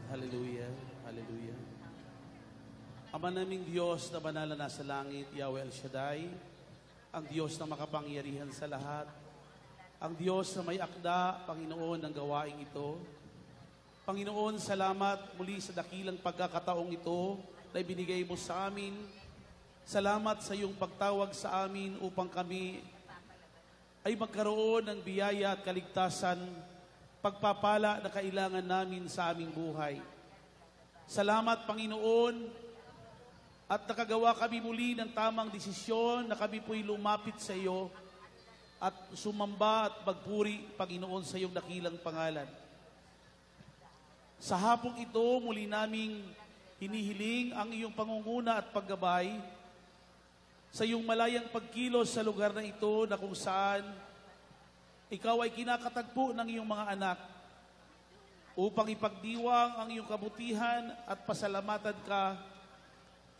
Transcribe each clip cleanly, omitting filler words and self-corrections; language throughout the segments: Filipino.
Hallelujah. Hallelujah. Ama naming Diyos na banal na nasa langit, Yahweh El Shaddai, ang Diyos na makapangyarihan sa lahat, ang Diyos na may akda, Panginoon, ng gawaing ito. Panginoon, salamat muli sa dakilang pagkakataong ito na ibinigay mo sa amin. Salamat sa iyong pagtawag sa amin upang kami ay magkaroon ng biyaya at kaligtasan, pagpapala na kailangan namin sa aming buhay. Salamat, Panginoon, at nakagawa kami muli ng tamang desisyon na kami po'y lumapit sa iyo at sumamba at magpuri, Panginoon, sa iyong dakilang pangalan. Sa hapong ito, muli naming hinihiling ang iyong pangunguna at paggabay sa iyong malayang pagkilos sa lugar na ito na kung saan ikaw ay kinakatagpo ng iyong mga anak upang ipagdiwang ang iyong kabutihan at pasalamatan ka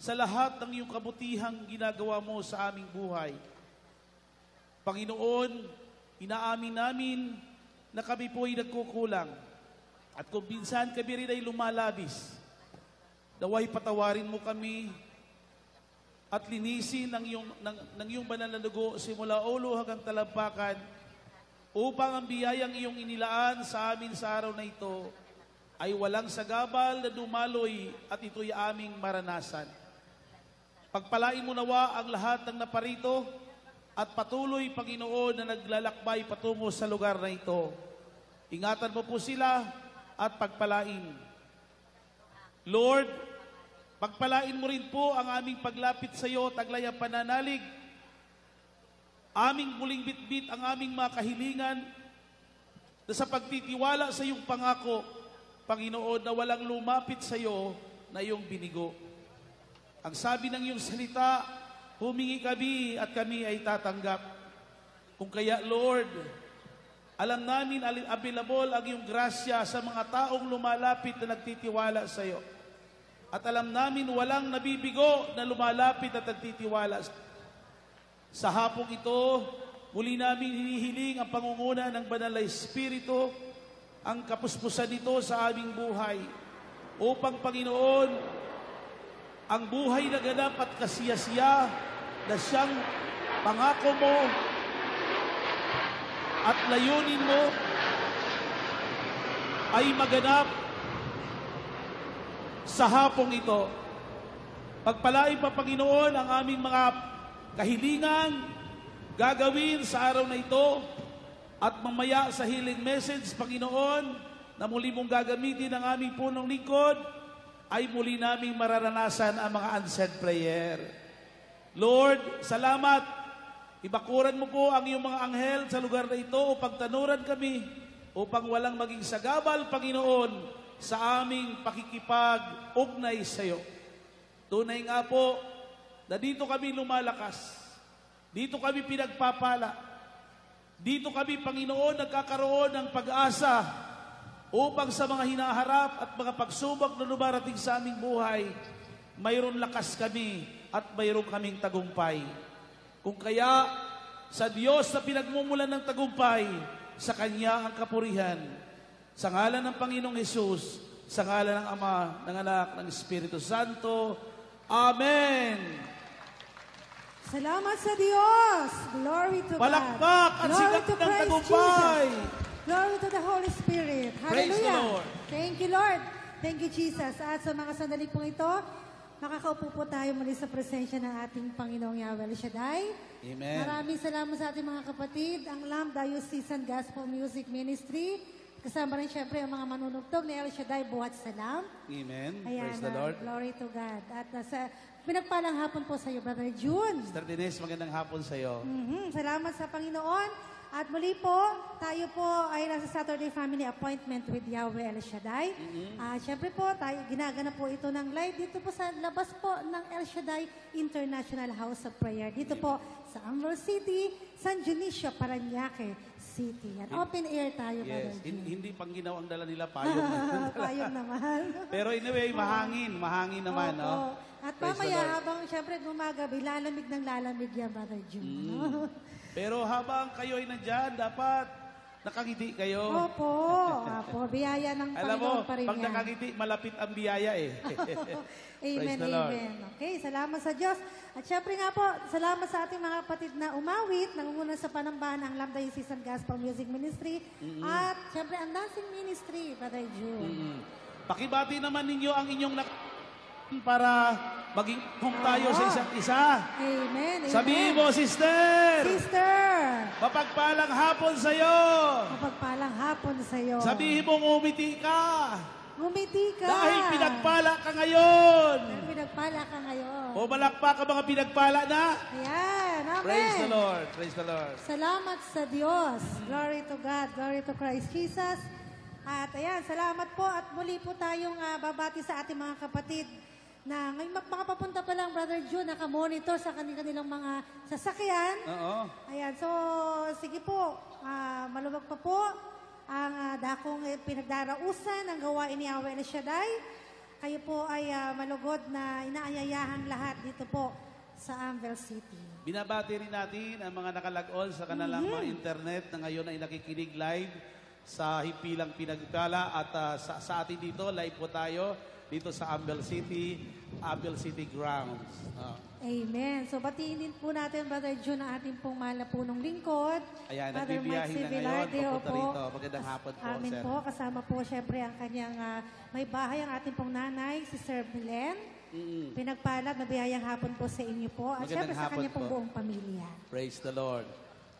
sa lahat ng iyong kabutihang ginagawa mo sa aming buhay. Panginoon, inaamin namin na kami po ay nagkukulang at kung minsan kami rin ay lumalabis, naway patawarin mo kami at linisin ng iyong banal na dugo simula ulo hanggang talampakan upang ang biyayang iyong inilaan sa amin sa araw na ito ay walang sagabal na dumaloy at ito'y aming maranasan. Pagpalain mo nawa ang lahat ng naparito at patuloy, Panginoon, na naglalakbay patungo sa lugar na ito. Ingatan mo po sila at pagpalain. Lord, pagpalain mo rin po ang aming paglapit sa iyo, taglay ang pananalig, aming muling bitbit ang aming mga kahilingan na sa pagtitiwala sa iyong pangako, Panginoon, na walang lumapit sa iyo na iyong binigo. Ang sabi ng iyong salita, humingi kami at kami ay tatanggap. Kung kaya, Lord, alam namin available ang iyong grasya sa mga taong lumalapit na nagtitiwala sa iyo. At alam namin walang nabibigo na lumalapit at nagtitiwala. Sa hapong ito, muli namin hinihiling ang pangunguna ng Banal na Espiritu, ang kapuspusan nito sa aming buhay, upang, Panginoon, ang buhay na ganap at kasiyasiya na siyang pangako mo at layunin mo ay maganap sa hapong ito. Pagpalain pa, Panginoon, ang aming mga kahilingan gagawin sa araw na ito at mamaya sa healing message, Panginoon, na muli mong gagamitin ang aming punong lingkod, ay muli naming mararanasan ang mga answered prayer. Lord, salamat. Ibakuran mo po ang iyong mga anghel sa lugar na ito upang tanuran kami, upang walang maging sagabal, Panginoon, sa aming pakikipag-ugnay sa iyo. Tunay nga po na dito kami lumalakas, dito kami pinagpapala, dito kami, Panginoon, nagkakaroon ng pag-asa upang sa mga hinaharap at mga pagsubok na lumarating sa aming buhay, mayroon lakas kami at mayroon kaming tagumpay. Kung kaya, sa Diyos na pinagmumulan ng tagumpay, sa Kanya ang kapurihan. Sa ngalan ng Panginoong Hesus, sa ngalan ng Ama, ng Anak, ng Espiritu Santo. Amen! Salamat sa Diyos! Glory to God! Palakpak at sigat ng tagumpay! Glory to the Holy Spirit. Hallelujah. Praise the Lord. Thank you, Lord. Thank you, Jesus. At sa mga sandali pong ito, makakaupo po tayo muli sa presensya ng ating Panginoong Yahweh El Shaddai. Amen. Maraming salamat sa ating mga kapatid, ang Lamb Diocesan Gospel Music Ministry. Kasama rin syempre ang mga manunugtog ni El Shaddai Buhat Salam. Amen. Ayan, Praise the Lord. Glory to God. At sa pinagpalang hapon po sa iyo, Brother June. Sister Denise, magandang hapon sa iyo. Salamat sa Panginoon. At muli po, tayo po ay nasa Saturday Family Appointment with Yahweh El Shaddai. Siyempre po, ginagana po ito ng live dito po sa labas po ng El Shaddai International House of Prayer. Dito po sa Anglor City, San Dionisio, Parañaque City. At open air tayo. Yes, hindi pang ginaw ang dala nila, payong. Payong naman. Pero anyway, mahangin naman. Opo. No? At Praise the mamaya, Lord. habang siyempre gumagabi, lalamig ng lalamig yan, Brother June. No? Pero habang kayo ay nandyan, dapat Nakangiti kayo. Opo. Opo, biyaya ng Alam mo, Panginoon pa rin pag yan. nakangiti, malapit ang biyaya eh. Amen, Praise the Lord. amen. Okay, salamat sa Diyos. At syempre nga po, salamat sa ating mga kapatid na umawit, nangunguna sa panambahan ng Lambda Season Gospel Music Ministry, at syempre ang Dancing Ministry, Brother June. Pakibati naman ninyo ang inyong para maging home tayo sa isa't isa. Amen, amen. Sabihin mo, sister, Sister, mapagpalang hapon sa'yo. mapagpalang hapon sa iyo. Sabihin mo, ngumiti ka. Ngumiti ka. Dahil pinagpala ka ngayon. Dahil pinagpala ka ngayon. O malakpak ka mga pinagpala na. Ayan, amen. Praise the Lord. Praise the Lord. Salamat sa Diyos. Glory to God. Glory to Christ Jesus. At ayan, salamat po. At muli po tayong babati sa ating mga kapatid na ngayon makapapunta pa lang, Brother June, nakamonitor sa kanilang mga sasakyan. Oo. Ayan, so sige po, maluwag pa po ang dakong pinagdarausan ng gawain ni Yahweh El Shaddai. Kayo po ay malugod na inaayayahan lahat dito po sa Anvil City. Binabati rin natin ang mga nakalag-on sa kanilang mga internet na ngayon ay nakikinig live sa Himpilang Pinagpala at sa atin dito, live po tayo dito sa Anvil City Grounds. Amen. So batiin din po natin, Brother June, ang ating pong mahal na punong lingkod. Ayan, Brother Mike nagbibiyahin na ngayon, Villarde, papunta opo. rito. Magandang hapon po, Amin sir. po, kasama po syempre ang kanyang may bahay, ang ating pong nanay, si Sir Belen. Pinagpalad, mabiyayang hapon po sa inyo po. At Magandang syempre sa hapon kanya pong po. buong pamilya. Praise the Lord.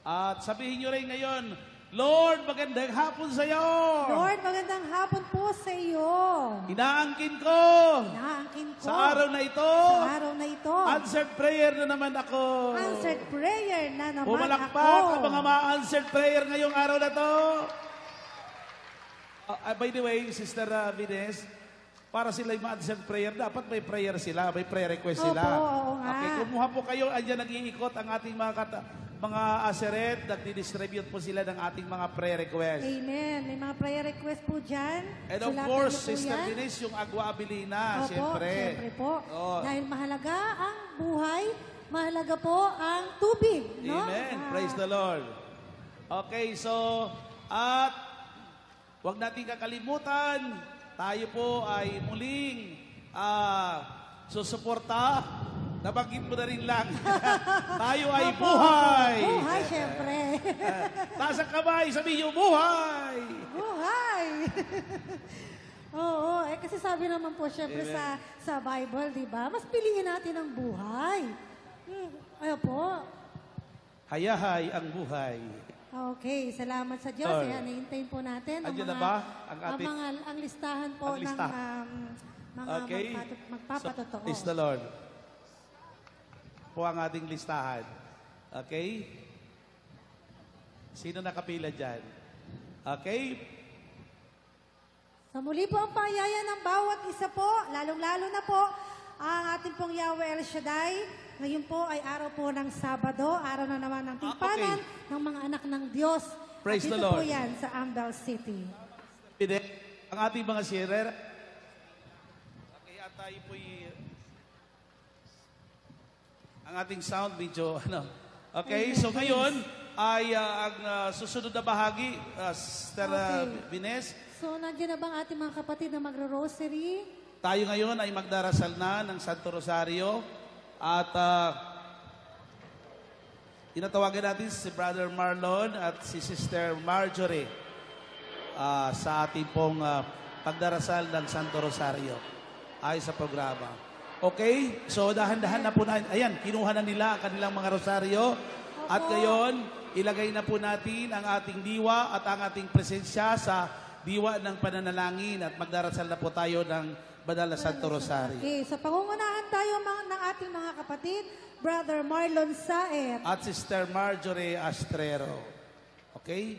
At sabihin nyo rin ngayon, Lord, magandang hapon sa iyo. Lord, magandang hapon po sa iyo. Inaangkin ko Inaangkin ko sa araw na ito. sa araw na ito. Answered prayer na naman ako. Answered prayer na naman Pumalakpak ako. ang mga ma-answered prayer ngayong araw na to. By the way, Sister Vines, para sila yung ma-answered prayer, dapat may prayer sila, may prayer request sila. Opo, oo nga. Okay, kumuha po kayo, andyan nag-iikot ang ating mga aseret, nagdi-distribute po sila ng ating mga prayer request. Amen. May mga prayer request po dyan. And of Sulatan course, niyo po Sister yan. Vines, yung Agua Abilina, Opo, siyempre. siyempre po. Oo. Dahil mahalaga ang buhay, mahalaga po ang tubig. No? Amen. Praise the Lord. Okay, so, at huwag natin kakalimutan, tayo po ay muling susuporta. Nabanggit mo na rin lang. Tayo ay Opo, buhay. Buhay, siyempre. Taas ang kamay, sabihin niyo, buhay. Buhay. Oo, kasi sabi naman po siyempre sa Bible, di ba? Mas piliin natin ang buhay. Ayo po. Hayahay ang buhay. Okay, salamat sa Diyos. Sir. Ayan, nahintayin po natin ang Andiyan na mga, ba ang ating- ang listahan po Ang listahan. ng mga Okay. magpapatotoo. Praise the Lord. Po ang ating listahan. Okay? Sino nakapila dyan? Okay? So muli po ang paanyaya ng bawat isa po, lalong-lalo na po ang ating pong Yahweh El Shaddai. Ngayon po ay araw po ng Sabado, araw na naman ng timpanan ng mga anak ng Diyos. Praise At the dito po Lord. yan sa Anvil City. Pide, ang ating mga sharer. Okay, at tayo po'y ang ating sound medyo, Okay, so ngayon ay ang susunod na bahagi, Sister Vines. So nandiyan na bang ating mga kapatid na magro-rosary? Tayo ngayon ay magdarasal na ng Santo Rosario at tinatawagan natin si Brother Marlon at si Sister Marjorie sa ating pong pagdarasal ng Santo Rosario ay sa programa. Okay? So dahan-dahan na po na. Ayan, kinuha na nila ang kanilang mga rosaryo. At ngayon, ilagay na po natin ang ating diwa at ang ating presensya sa diwa ng pananalangin at magdarasal na po tayo ng Banal na Santo Rosario. Okay, sa pangungunahan tayo ng ating mga kapatid, Brother Marlon Saet. At Sister Marjorie Astrero. Okay?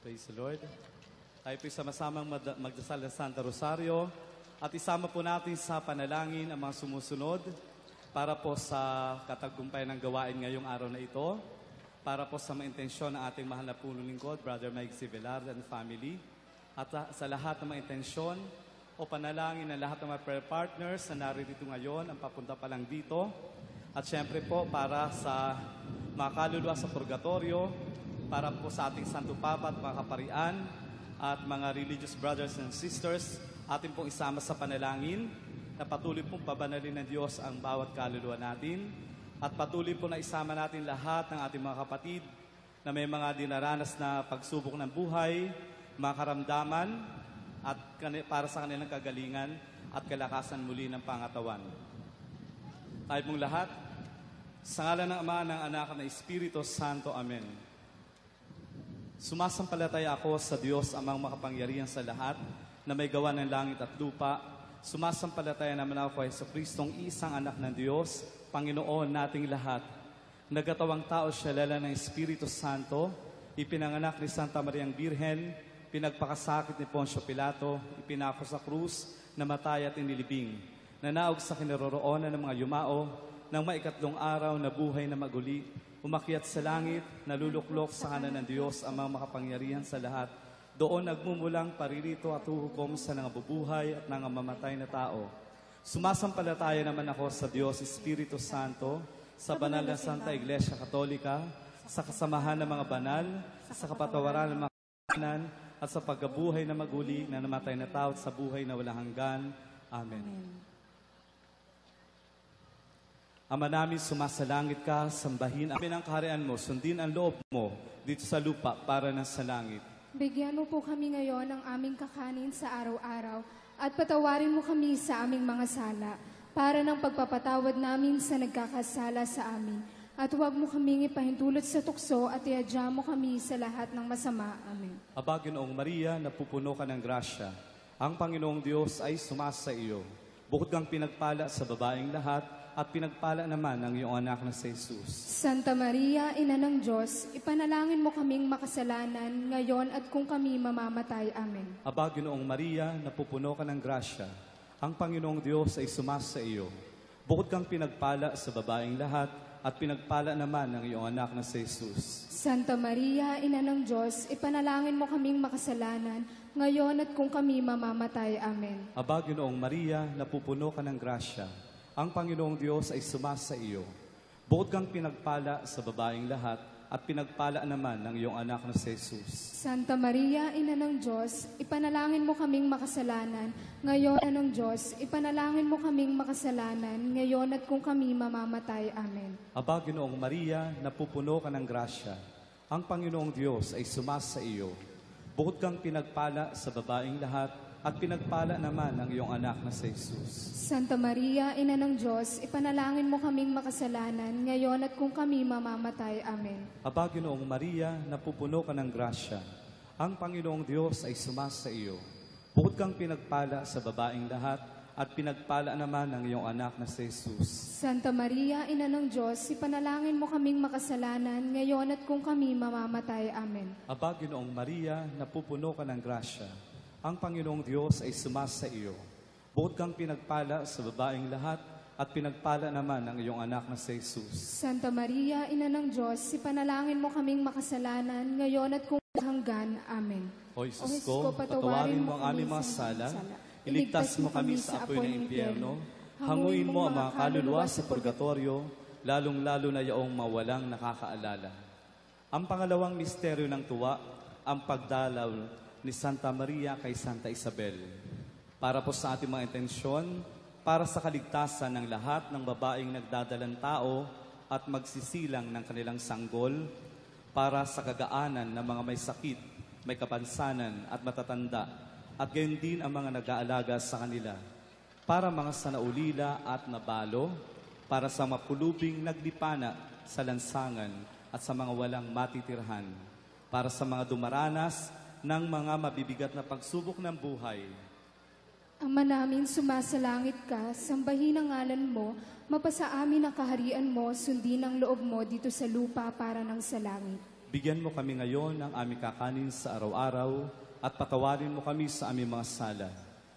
Praise the Lord. Tayo po'y sama-samang magdasal ng Santa Rosario at isama po natin sa panalangin ang mga sumusunod para po sa katagumpay ng gawain ngayong araw na ito, para po sa mga intensyon ng ating mahal na punong lingkod, Brother Mike Villarde and family, at sa lahat ng mga intensyon o panalangin ng lahat ng mga prayer partners na narito ngayon, ang papunta pa lang dito. At syempre po, para sa mga kaluluwa sa purgatorio, para po sa ating Santo Papa at mga kaparian, at mga religious brothers and sisters, atin pong isama sa panalangin na patuloy pong pabanalin ng Diyos ang bawat kaluluwa natin, at patuloy po na isama natin lahat ng ating mga kapatid na may mga dinaranas na pagsubok ng buhay, mga karamdaman, at para sa kanilang kagalingan at kalakasan muli ng pangatawan. Tayo pong lahat, sa ngalan ng Ama, ng Anak, at ng Espiritu Santo. Amen. Sumasampalataya ako sa Diyos, Amang makapangyarihan sa lahat, na may gawa ng langit at lupa. Sumasampalataya naman ako kay Jesucristong isang anak ng Diyos, Panginoon nating lahat. Nagkatawang tao siya lala ng Espiritu Santo, ipinanganak ni Santa Mariang Birhen, pinagpakasakit ni Poncio Pilato, ipinako sa krus, namatay at inilibing. Nanaog sa kinaroroonan ng mga yumao, ng maikatlong araw na buhay na maguli, umakyat sa langit, naluluklok sa kanan ng Diyos, Amang makapangyarihan sa lahat. Doon nagmumulang paririto at huhukom sa nangabubuhay at nangamamamatay na tao. Sumasampalataya naman ako sa Diyos, Espiritu Santo, sa banal na Santa Iglesia Katolika, sa kasamahan ng mga banal, sa kapatawaran ng mga kasalanan, at sa pagkabuhay na maguli na namatay na tao at sa buhay na walang hanggan. Amen. Ama namin, sumasalangit ka, sambahin amin ang kaharian mo, sundin ang loob mo dito sa lupa para na sa langit. Bigyan mo po kami ngayon ng aming kakanin sa araw-araw at patawarin mo kami sa aming mga sala para ng pagpapatawad namin sa nagkakasala sa amin. At huwag mo kaming ipahintulot sa tukso at iadya mo kami sa lahat ng masama. Amen. Aba, Ginoong Maria, napupuno ka ng grasya. Ang Panginoong Diyos ay sumasa iyo. Bukod kang pinagpala sa babaeng lahat, at pinagpala naman ang iyong anak na si Jesus. Santa Maria, Ina ng Diyos, ipanalangin mo kaming makasalanan ngayon at kung kami mamamatay. Amen. Aba, Ginoong Maria, napupuno ka ng grasya. Ang Panginoong Diyos ay sumasa iyo. Bukod kang pinagpala sa babaeng lahat, at pinagpala naman ang iyong anak na si Jesus. Santa Maria, Ina ng Diyos, ipanalangin mo kaming makasalanan, ngayon at kung kami mamamatay. Amen. Aba, Ginoong Maria, napupuno ka ng grasya. Ang Panginoong Diyos ay sumasa iyo. Bukod kang pinagpala sa babaeng lahat, at pinagpala naman ang iyong anak na si Jesus. Santa Maria, Ina ng Diyos, ipanalangin mo kaming makasalanan, ngayon ng Diyos, ipanalangin mo kaming makasalanan, ngayon at kung kami mamamatay. Amen. Aba, Ginoong Maria, napupuno ka ng grasya. Ang Panginoong Diyos ay sumasa iyo. Bukod kang pinagpala sa babaeng lahat, at pinagpala naman ang iyong anak na si Jesus. Santa Maria, Ina ng Diyos, ipanalangin mo kaming makasalanan, ngayon at kung kami mamamatay. Amen. Aba, Ginoong Maria, napupuno ka ng grasya. Ang Panginoong Diyos ay sumasa iyo. Bukod kang pinagpala sa babaeng lahat, at pinagpala naman ang iyong anak na si Jesus. Santa Maria, Ina ng Diyos, ipanalangin mo kaming makasalanan, ngayon at kung kami mamamatay. Amen. Aba, Ginoong Maria, napupuno ka ng grasya. Ang Panginoong Diyos ay sumasa iyo. Bukod kang pinagpala sa babaeng lahat, at pinagpala naman ang iyong anak na si Jesus. Santa Maria, Ina ng Diyos, ipanalangin mo kaming makasalanan, ngayon at kung hanggan. Amen. O Jesus ko, patawarin mo ang aming mga sala, iligtas mo kami sa apoy ng impyerno, hanguin mo ang mga kaluluwa sa purgatorio, lalong-lalo na yaong mawalang nakakaalala. Ang pangalawang misteryo ng tuwa, ang pagdalaw ni Santa Maria kay Santa Isabel. Para po sa ating mga intensyon, para sa kaligtasan ng lahat ng babaeng nagdadalang tao at magsisilang ng kanilang sanggol, para sa kagaanan ng mga may sakit, may kapansanan at matatanda, at gayon din ang mga nag-aalaga sa kanila, para mga sanaulila at nabalo, para sa mapulubing naglipana sa lansangan at sa mga walang matitirhan, para sa mga dumaranas ng mga mabibigat na pagsubok ng buhay. Ama namin, sumasalangit ka, sambahin ang ngalan mo, mapasa amin ang kaharian mo, sundin ang loob mo dito sa lupa para ng sa langit. Bigyan mo kami ngayon ng aming kakanin sa araw-araw, at patawarin mo kami sa aming mga sala,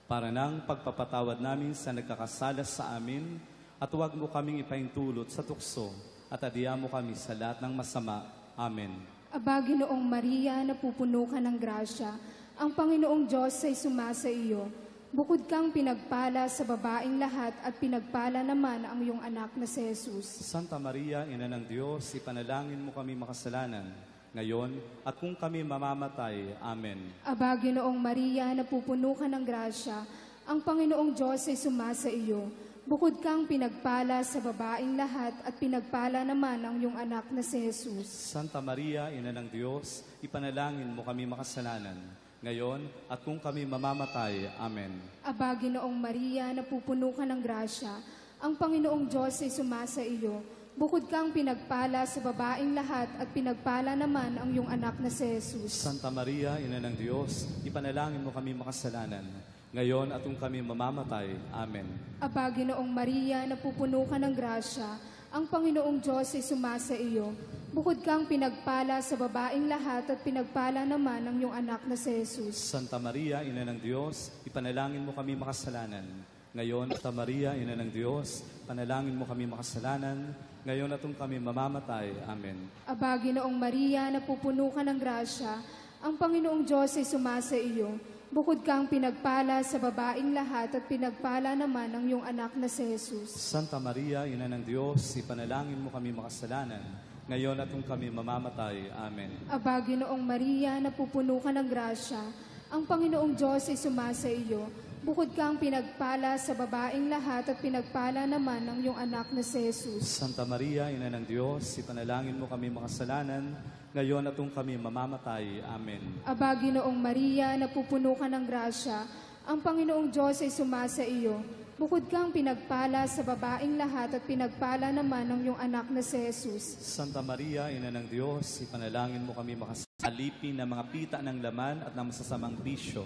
para ng pagpapatawad namin sa nagkakasala sa amin, at huwag mo kaming ipahintulot sa tukso, at adya mo kami sa lahat ng masama. Amen. Aba, Ginoong Maria, napupuno ka ng grasya, ang Panginoong Diyos ay sumasa iyo. Bukod kang pinagpala sa babaeng lahat at pinagpala naman ang iyong anak na si Jesus. Santa Maria, Ina ng Diyos, ipanalangin mo kami makasalanan, ngayon at kung kami mamamatay. Amen. Aba, Ginoong Maria, napupuno ka ng grasya, ang Panginoong Diyos ay sumasa iyo. Bukod kang pinagpala sa babaeng lahat at pinagpala naman ang iyong anak na si Jesus. Santa Maria, Ina ng Diyos, ipanalangin mo kami makasalanan, ngayon at kung kami mamamatay. Amen. Aba, Ginoong Maria, napupuno ka ng grasya, ang Panginoong Diyos ay sumasa iyo. Bukod kang pinagpala sa babaeng lahat at pinagpala naman ang iyong anak na si Jesus. Santa Maria, Ina ng Diyos, ipanalangin mo kami makasalanan, ngayon at kung kami mamamatay. Amen. Aba, Ginoong Maria, napupuno ka ng grasya, ang Panginoong Diyos ay sumasa iyo. Bukod kang pinagpala sa babaeng lahat at pinagpala naman ang iyong anak na si Jesus. Santa Maria, Ina ng Diyos, ipanalangin mo kami makasalanan, ngayon. Santa Maria, Ina ng Diyos, panalangin mo kami makasalanan, ngayon at kung kami mamamatay. Amen. Aba, Ginoong Maria, napupuno ka ng grasya, ang Panginoong Diyos ay sumasa iyo. Bukod kang pinagpala sa babaeng lahat at pinagpala naman ang iyong anak na si Jesus. Santa Maria, Ina ng Diyos, ipanalangin mo kami makasalanan, ngayon at kung kami mamamatay. Amen. Aba, Ginoong Maria, napupuno ka ng grasya, ang Panginoong Diyos ay sumasa iyo. Bukod kang pinagpala sa babaeng lahat at pinagpala naman ang iyong anak na si Jesus. Santa Maria, Ina ng Diyos, ipanalangin mo kami makasalanan, ngayon at kung kami mamamatay. Amen. Aba, Ginoong Maria, napupuno ka ng grasya, ang Panginoong Diyos ay sumasa iyo. Bukod kang pinagpala sa babaeng lahat at pinagpala naman ang iyong anak na si Jesus. Santa Maria, Ina ng Diyos, ipanalangin mo kami makasalipin ng mga pita ng laman at ng masasamang bisyo,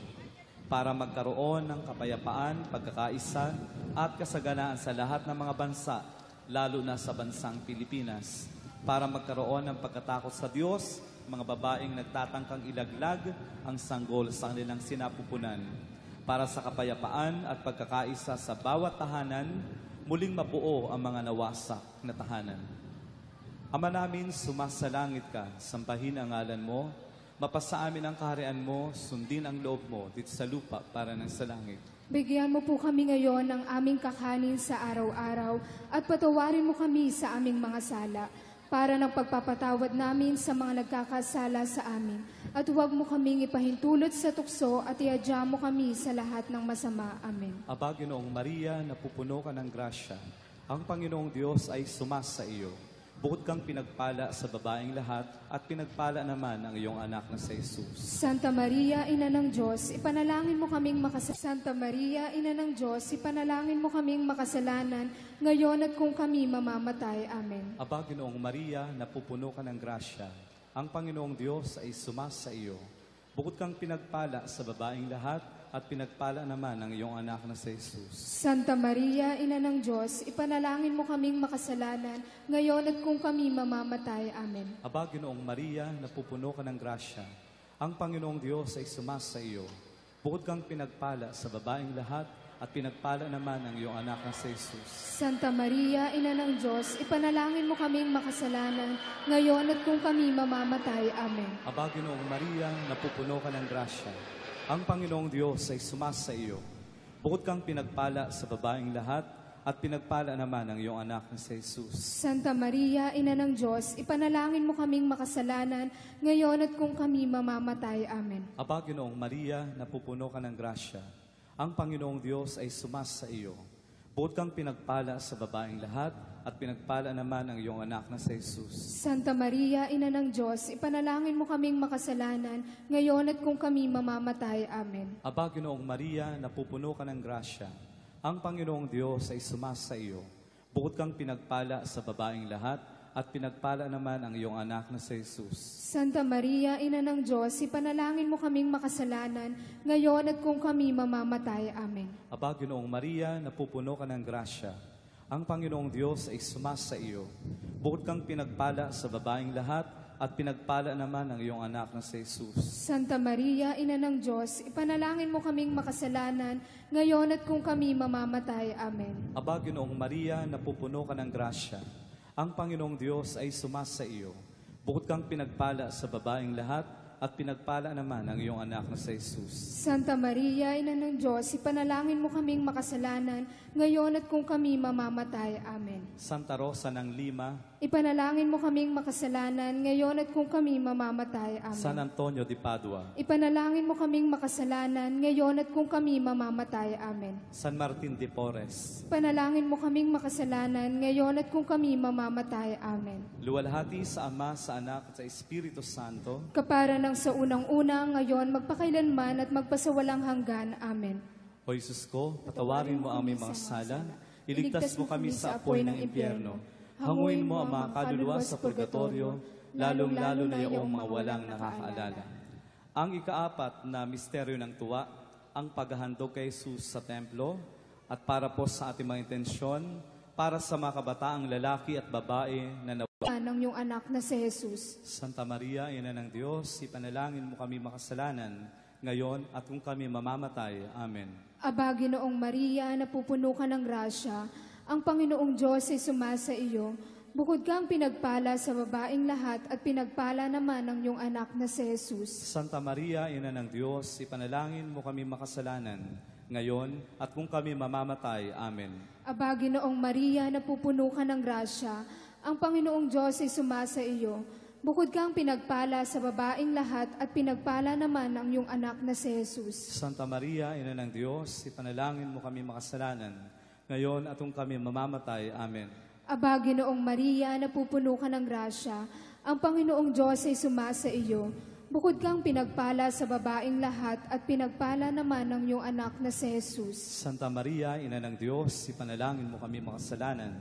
para magkaroon ng kapayapaan, pagkakaisa at kasaganaan sa lahat ng mga bansa, lalo na sa bansang Pilipinas. Para magkaroon ng pagkatakot sa Diyos, mga babaeng nagtatangkang ilaglag ang sanggol sa kanilang sinapupunan. Para sa kapayapaan at pagkakaisa sa bawat tahanan, muling mabuo ang mga nawasak na tahanan. Ama namin, sumasalangit ka, sambahin ang ngalan mo, mapasa amin ang kaharian mo, sundin ang loob mo dito sa lupa para ng sa langit. Bigyan mo po kami ngayon ng aming kakanin sa araw-araw at patawarin mo kami sa aming mga sala para ng pagpapatawad namin sa mga nagkakasala sa amin. At huwag mo kaming ipahintulot sa tukso at iadya mo kami sa lahat ng masama. Amen. Aba, Ginoong Maria, napupuno ka ng grasya. Ang Panginoong Diyos ay sumasa iyo. Bukod kang pinagpala sa babaeng lahat at pinagpala naman ang iyong anak na si Jesus. Santa Maria, Ina ng Diyos, ipanalangin mo kaming Santa Maria, Ina ng Diyos, ipanalangin mo kaming makasalanan, ngayon at kung kami mamamatay. Amen. Aba, Ginoong Maria, napupuno ka ng grasya. Ang Panginoong Diyos ay sumasa iyo. Bukod kang pinagpala sa babaeng lahat at pinagpala naman ang iyong anak na si Jesus. Santa Maria, Ina ng Diyos, ipanalangin mo kaming makasalanan, ngayon at kung kami mamamatay. Amen. Aba, Ginoong Maria, napupuno ka ng grasya. Ang Panginoong Diyos ay sumasa iyo. Bukod kang pinagpala sa babaeng lahat at pinagpala naman ang iyong anak na si Jesus. Santa Maria, Ina ng Diyos, ipanalangin mo kaming makasalanan, ngayon at kung kami mamamatay. Amen. Aba, Ginoong Maria, napupuno ka ng grasya. Ang Panginoong Diyos ay sumasa iyo. Bukod kang pinagpala sa babaeng lahat at pinagpala naman ang iyong anak na si Jesus. Santa Maria, Ina ng Diyos, ipanalangin mo kaming makasalanan, ngayon at kung kami mamamatay. Amen. Aba, Ginoong Maria, napupuno ka ng grasya. Ang Panginoong Diyos ay sumasa iyo. Bukod kang pinagpala sa babaeng lahat at pinagpala naman ang iyong anak na si Jesus. Santa Maria, Ina ng Diyos, ipanalangin mo kaming makasalanan, ngayon at kung kami mamamatay. Amen. Aba, Ginoong Maria, napupuno ka ng grasya. Ang Panginoong Diyos ay sumasa iyo. Bukod kang pinagpala sa babaeng lahat at pinagpala naman ang iyong anak na si Jesus. Santa Maria, Ina ng Diyos, ipanalangin mo kaming makasalanan, ngayon at kung kami mamamatay. Amen. Aba, Ginoong Maria, napupuno ka ng grasya. Ang Panginoong Diyos ay sumasa iyo. Bukod kang pinagpala sa babaeng lahat at pinagpala naman ang iyong anak na si Jesus. Santa Maria, Ina ng Diyos, ipanalangin mo kaming makasalanan, ngayon at kung kami mamamatay. Amen. Aba, Ginoong Maria, napupuno ka ng grasya. Ang Panginoong Diyos ay sumasa iyo. Bukod kang pinagpala sa babaeng lahat at pinagpala naman ang iyong anak na si Jesus. Santa Maria, Ina ng Diyos, ipanalangin mo kaming makasalanan, ngayon at kung kami mamamatay. Amen. Santa Rosa ng Lima, Ipanalangin mo kaming makasalanan, ngayon at kung kami mamamatay. Amen. San Antonio de Padua, Ipanalangin mo kaming makasalanan, ngayon at kung kami mamamatay. Amen. San Martin de Porres, Ipanalangin mo kaming makasalanan, ngayon at kung kami mamamatay. Amen. luwalhati sa Ama, sa Anak, at sa Espiritu Santo, Kapara ng sa unang-una, ngayon, magpakailanman at magpasawalang hanggan. Amen. O Jesus ko, patawarin mo ang aming mga sala, iligtas mo kami sa apoy ng impyerno, hanguin mo ang mga kaluluwa sa purgatorio, lalong-lalo na yung mga walang nakakaalala. Ang ikaapat na misteryo ng tuwa, ang paghahandog kay Jesus sa templo, at para po sa ating mga intensyon, para sa mga kabataang lalaki at babae na Ng iyong anak na si Jesus. Santa Maria, Ina ng Diyos, ipanalangin mo kami makasalanan, ngayon at kung kami mamamatay. Amen. Aba, Ginoong Maria, napupuno ka ng grasya, ang Panginoong Diyos ay sumasa iyo. Bukod kang pinagpala sa babaeng lahat at pinagpala naman ang iyong anak na si Jesus. Santa Maria, Ina ng Diyos, ipanalangin mo kami makasalanan, ngayon at kung kami mamamatay. Amen. Aba, Ginoong Maria, napupuno ka ng grasya, ang Panginoong Diyos ay sumasa iyo. Bukod kang pinagpala sa babaeng lahat at pinagpala naman ang iyong anak na si Jesus. Santa Maria, Ina ng Diyos, ipanalangin mo kami makasalanan, ngayon at kung kami mamamatay. Amen. Aba, Ginoong Maria, napupuno ka ng grasya, ang Panginoong Diyos ay sumasa iyo. Bukod kang pinagpala sa babaeng lahat at pinagpala naman ang iyong anak na si Jesus. Santa Maria, Ina ng Diyos, ipanalangin mo kami makasalanan,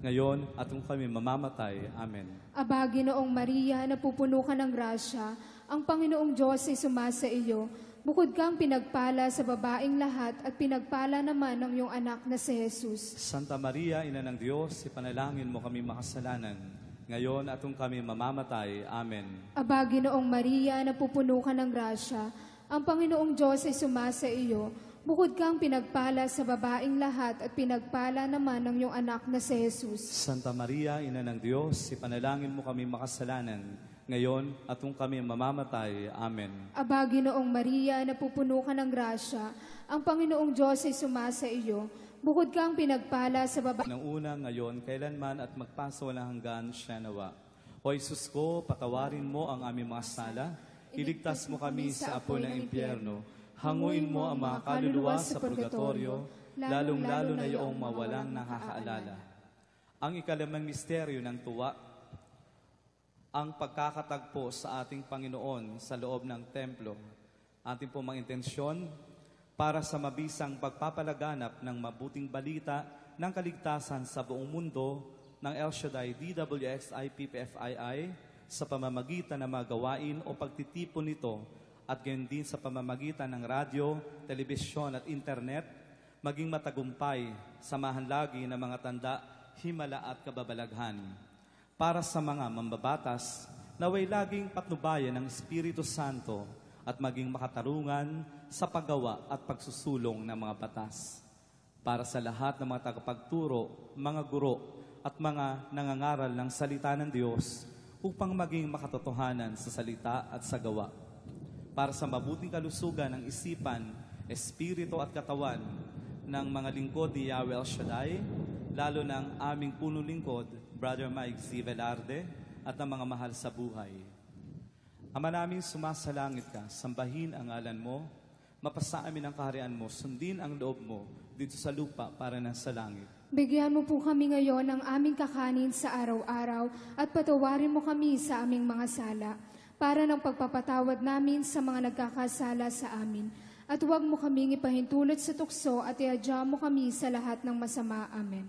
ngayon at kung kami mamamatay. Amen. Aba, Ginoong Maria, napupuno ka ng grasya, ang Panginoong Diyos ay sumasa iyo. Bukod kang pinagpala sa babaeng lahat at pinagpala naman ang iyong anak na si Jesus. Santa Maria, Ina ng Diyos, ipanalangin mo kami makasalanan, ngayon at kung kami mamamatay. Amen. Aba, Ginoong Maria, napupuno ka ng grasya, ang Panginoong Diyos ay sumasa iyo. Bukod kang pinagpala sa babaeng lahat at pinagpala naman ang iyong anak na si Jesus. Santa Maria, Ina ng Diyos, ipanalangin mo kami makasalanan, ngayon at kung kami mamamatay. Amen. Aba, Ginoong Maria, napupuno ka ng grasya, ang Panginoong Diyos ay sumasa iyo. Bukod kang pinagpala sa babaeng Nang una, ngayon, kailanman at magpasawalang hanggan siya nawa. O Jesus ko, patawarin mo ang aming mga sala, iligtas mo kami sa apoy ng impyerno, hanguin mo ang mga kaluluwa sa purgatorio, lalong-lalo na iyong mawalang nakakaalala. Ang ikalimang misteryo ng tuwa, ang pagkakatagpo sa ating Panginoon sa loob ng templo. Ating po mga intensyon para sa mabisang pagpapalaganap ng mabuting balita ng kaligtasan sa buong mundo ng El Shaddai DWX IPPFII sa pamamagitan ng mga gawain o pagtitipon nito at gayon din sa pamamagitan ng radyo, telebisyon at internet, maging matagumpay, samahan lagi ng mga tanda, himala at kababalaghan. Para sa mga mambabatas, naway laging patnubayan ng Espiritu Santo at maging makatarungan sa paggawa at pagsusulong ng mga batas. Para sa lahat ng mga tagapagturo, mga guro at mga nangangaral ng salita ng Diyos upang maging makatotohanan sa salita at sa gawa. Para sa mabuting kalusugan ng isipan, espiritu at katawan ng mga lingkod ni Yahweh El Shaddai, lalo ng aming punong lingkod, Brother Mike Z. Velarde, at ng mga mahal sa buhay. Ama namin sumasalangit ka, sambahin ang ngalan mo, mapasa amin ang kaharian mo, sundin ang loob mo dito sa lupa para nasa langit. Bigyan mo po kami ngayon ng aming kakanin sa araw-araw at patawarin mo kami sa aming mga sala para ng pagpapatawad namin sa mga nagkakasala sa amin. At huwag mo kaming ipahintulot sa tukso at iadya mo kami sa lahat ng masama. Amen.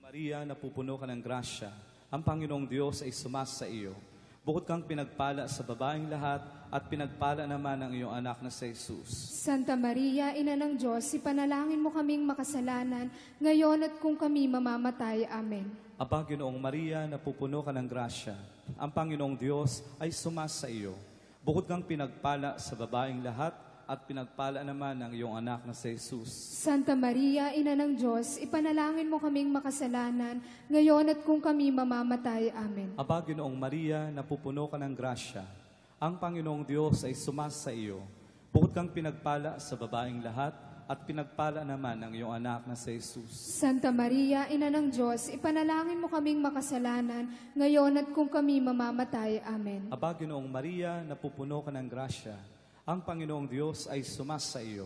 Maria, napupuno ka ng grasya, ang Panginoong Diyos ay sumasa iyo. Bukod kang pinagpala sa babaeng lahat at pinagpala naman ang iyong anak na si Jesus. Santa Maria, Ina ng Diyos, ipanalangin mo kaming makasalanan, ngayon at kung kami mamamatay. Amen. Aba, Ginoong Maria, napupuno ka ng grasya, ang Panginoong Diyos ay sumasa iyo. Bukod kang pinagpala sa babaeng lahat at pinagpala naman ang iyong anak na si Jesus. Santa Maria, Ina ng Diyos, ipanalangin mo kaming makasalanan, ngayon at kung kami mamamatay. Amen. Aba, Ginoong Maria, napupuno ka ng grasya, Ang Panginoong Diyos ay sumasa iyo. Bukod kang pinagpala sa babaeng lahat, at pinagpala naman ang iyong anak na si Jesus. Santa Maria, Ina ng Diyos, ipanalangin mo kaming makasalanan, ngayon at kung kami mamamatay. Amen. Aba, Ginoong Maria, napupuno ka ng grasya. Ang Panginoong Diyos ay sumasa iyo.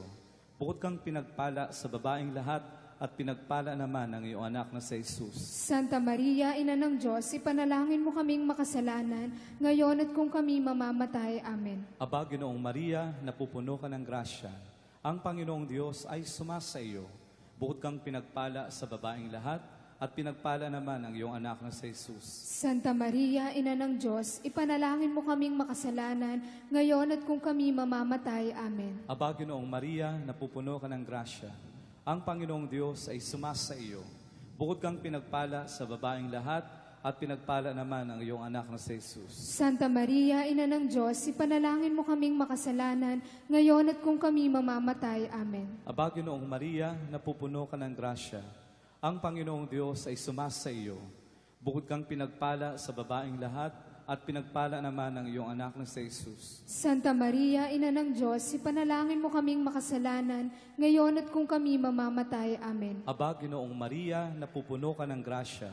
Bukod kang pinagpala sa babaeng lahat, at pinagpala naman ang iyong anak na si Jesus. Santa Maria, Ina ng Diyos, ipanalangin mo kaming makasalanan, ngayon at kung kami mamamatay. Amen. Aba, Ginoong Maria, napupuno ka ng grasya. Ang Panginoong Diyos ay sumasa iyo. Bukod kang pinagpala sa babaeng lahat, at pinagpala naman ang iyong anak na si Jesus. Santa Maria, Ina ng Diyos, ipanalangin mo kaming makasalanan, ngayon at kung kami mamamatay. Amen. Aba, Ginoong Maria, napupuno ka ng grasya. Ang Panginoong Diyos ay sumasa iyo. Bukod kang pinagpala sa babaeng lahat, at pinagpala naman ang iyong anak na si Jesus. Santa Maria, Ina ng Diyos, ipanalangin mo kaming makasalanan, ngayon at kung kami mamamatay. Amen. Aba, Ginoong Maria, napupuno ka ng grasya. Ang Panginoong Diyos ay sumasa iyo. Bukod kang pinagpala sa babaeng lahat, at pinagpala naman ang iyong anak na si Jesus. Santa Maria, Ina ng Diyos, ipanalangin mo kaming makasalanan, ngayon at kung kami mamamatay. Amen. Aba, Ginoong Maria, napupuno ka ng grasya.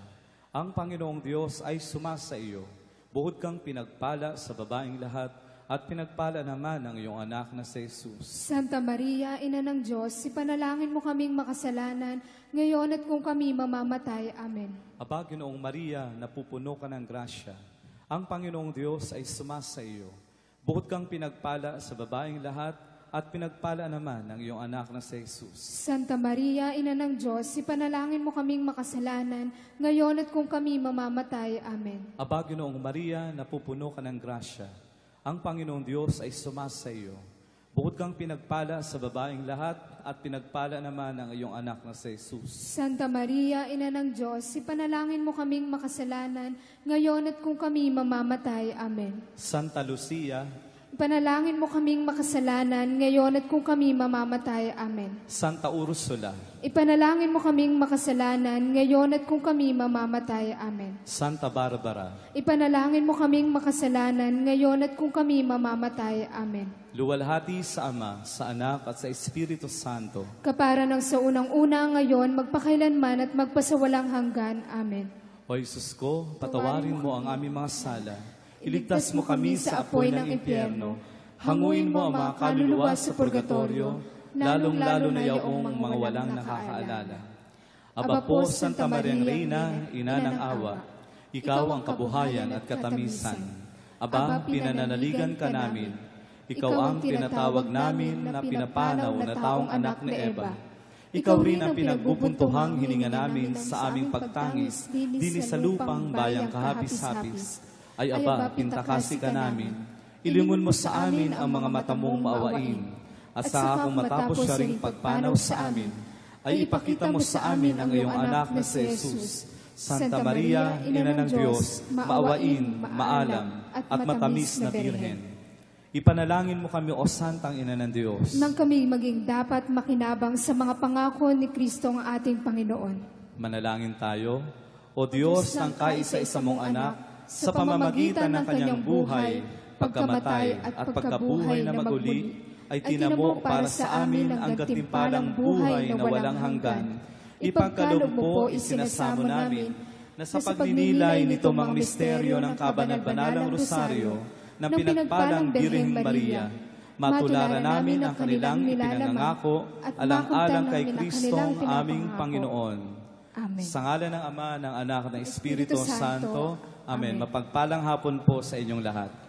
Ang Panginoong Diyos ay sumasa iyo. Bukod kang pinagpala sa babaeng lahat, at pinagpala naman ang iyong anak na si Jesus. Santa Maria, Ina ng Diyos, ipanalangin mo kaming makasalanan, ngayon at kung kami mamamatay. Amen. Aba, Ginoong Maria, napupuno ka ng grasya. Ang Panginoong Diyos ay sumasa iyo. Bukod kang pinagpala sa babaeng lahat, at pinagpala naman ang iyong anak na si Jesus. Santa Maria, Ina ng Diyos, ipanalangin mo kaming makasalanan, ngayon at kung kami mamamatay. Amen. Aba, Ginoong Maria, napupuno ka ng grasya. Ang Panginoong Diyos ay sumasa iyo. Bukod kang pinagpala sa babaeng lahat, at pinagpala naman ang iyong anak na si Jesus. Santa Maria, Ina ng Diyos, ipanalangin mo kaming makasalanan, ngayon at kung kami mamamatay. Amen. Santa Lucia, Ipanalangin mo kaming makasalanan, ngayon at kung kami mamamatay. Amen. Santa Ursula, Ipanalangin mo kaming makasalanan, ngayon at kung kami mamamatay. Amen. Santa Barbara, Ipanalangin mo kaming makasalanan, ngayon at kung kami mamamatay. Amen. luwalhati sa Ama, sa Anak, at sa Espiritu Santo. Kapara ng sa unang-una ngayon, magpakailanman at magpasawalang hanggan. Amen. O Jesus ko, patawarin mo ang aming mga sala. Iligtas mo kami sa apoy ng impyerno. Hanguin mo ang mga kaluluwa sa purgatorio, lalong-lalo na yaong mga walang nakakaalala. Aba po, Santa Mariang Reina, Ina ng Awa, Ikaw ang kabuhayan at katamisan. Aba, pinananaligan ka namin. Ikaw ang tinatawag namin na pinapanaw na taong anak ni Eva. Ikaw rin ang pinagbubuntuhang hininga namin sa aming pagtangis, dinis sa lupang bayang kahapis-hapis. Ay aba, pintakasi ka namin. Ilingon mo sa amin ang mga mata mong maawain. At sa kung matapos siya ring pagpanaw sa amin, ay ipakita mo sa amin ang iyong anak na si Jesus. Santa Maria, Ina ng Diyos, maawain, maalam, at matamis na Birhen. Ipanalangin mo kami, O Santang Ina ng Diyos, Nang kami maging dapat makinabang sa mga pangako ni Kristo ang ating Panginoon. manalangin tayo. O Diyos ng kaisa-isa mong anak, sa pamamagitan ng kanyang buhay, pagkamatay at pagkabuhay na maguli, ay tinamo para sa amin ang gantimpalang buhay na walang hanggan. Ipagkaloob mo po isinasamo namin na sa pagninilay nito mga misteryo ng kabanal-banalang rosaryo ng pinagpalang Birheng Maria, matularan namin ang kanilang ipinangangako alang-alang kay Kristong aming Panginoon. Amen. Sa ngalan ng Ama, ng Anak, ng Espiritu Santo. Amen. Mapagpalang hapon po sa inyong lahat.